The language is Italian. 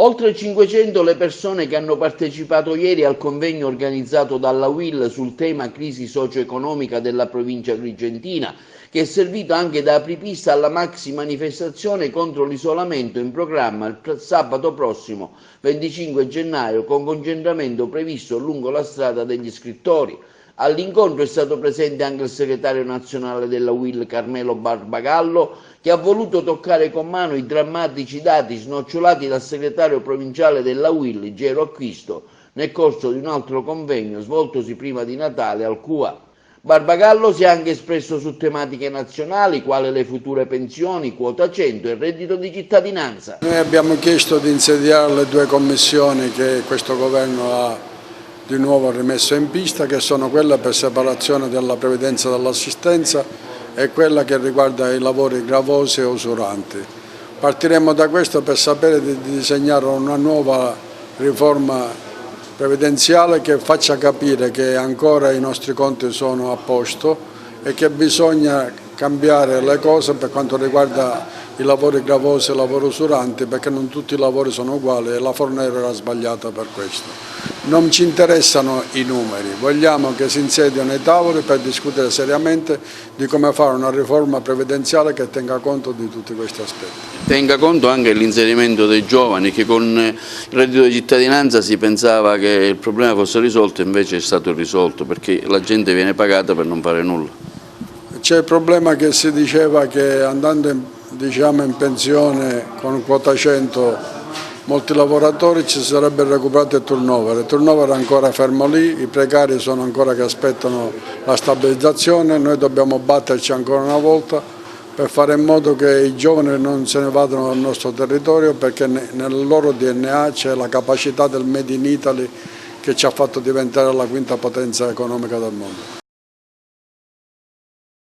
Oltre 500 le persone che hanno partecipato ieri al convegno organizzato dalla UIL sul tema crisi socio-economica della provincia agrigentina, che è servito anche da apripista alla maxi manifestazione contro l'isolamento in programma il sabato prossimo 25 gennaio con concentramento previsto lungo la strada degli scrittori. All'incontro è stato presente anche il segretario nazionale della UIL Carmelo Barbagallo, che ha voluto toccare con mano i drammatici dati snocciolati dal segretario provinciale della UIL Gero Acquisto nel corso di un altro convegno svoltosi prima di Natale al CUA. Barbagallo si è anche espresso su tematiche nazionali quali le future pensioni, quota 100 e reddito di cittadinanza. Noi abbiamo chiesto di insediare le due commissioni che questo governo ha di nuovo rimesso in pista, che sono quella per separazione della previdenza e dell'assistenza e quella che riguarda i lavori gravosi e usuranti. Partiremo da questo per sapere di disegnare una nuova riforma previdenziale che faccia capire che ancora i nostri conti sono a posto e che bisogna cambiare le cose per quanto riguarda i lavori gravosi e i lavori usuranti, perché non tutti i lavori sono uguali e la Fornero era sbagliata per questo. Non ci interessano i numeri, vogliamo che si insediano i tavoli per discutere seriamente di come fare una riforma previdenziale che tenga conto di tutti questi aspetti. Tenga conto anche dell'inserimento dei giovani, che con il reddito di cittadinanza si pensava che il problema fosse risolto, invece è stato risolto perché la gente viene pagata per non fare nulla. C'è il problema che si diceva che andando in pensione con quota 100 molti lavoratori ci sarebbe recuperato il turnover è ancora fermo lì, i precari sono ancora che aspettano la stabilizzazione, noi dobbiamo batterci ancora una volta per fare in modo che i giovani non se ne vadano dal nostro territorio, perché nel loro DNA c'è la capacità del Made in Italy che ci ha fatto diventare la quinta potenza economica del mondo.